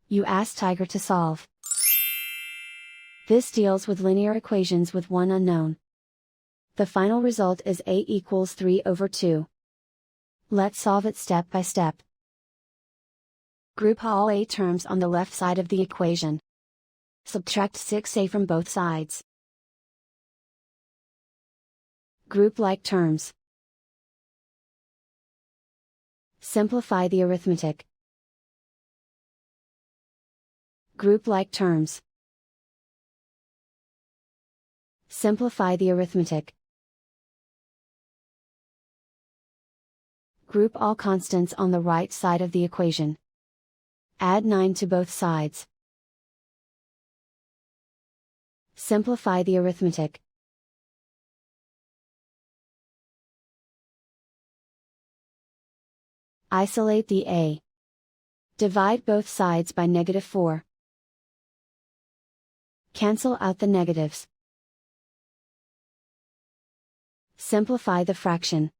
You ask Tiger to solve. This deals with linear equations with one unknown. The final result is a equals 3/2. Let's solve it step by step. Group all a terms on the left side of the equation. Subtract 6a from both sides. Group like terms. Simplify the arithmetic. Group like terms. Simplify the arithmetic. Group all constants on the right side of the equation. Add 9 to both sides. Simplify the arithmetic. Isolate the a. Divide both sides by -4. Cancel out the negatives. Simplify the fraction.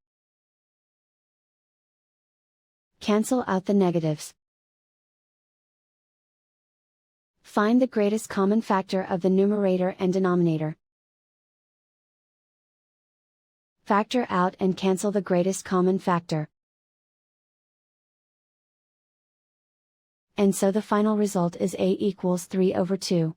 Cancel out the negatives. Find the greatest common factor of the numerator and denominator. Factor out and cancel the greatest common factor. And so the final result is a equals 3/2.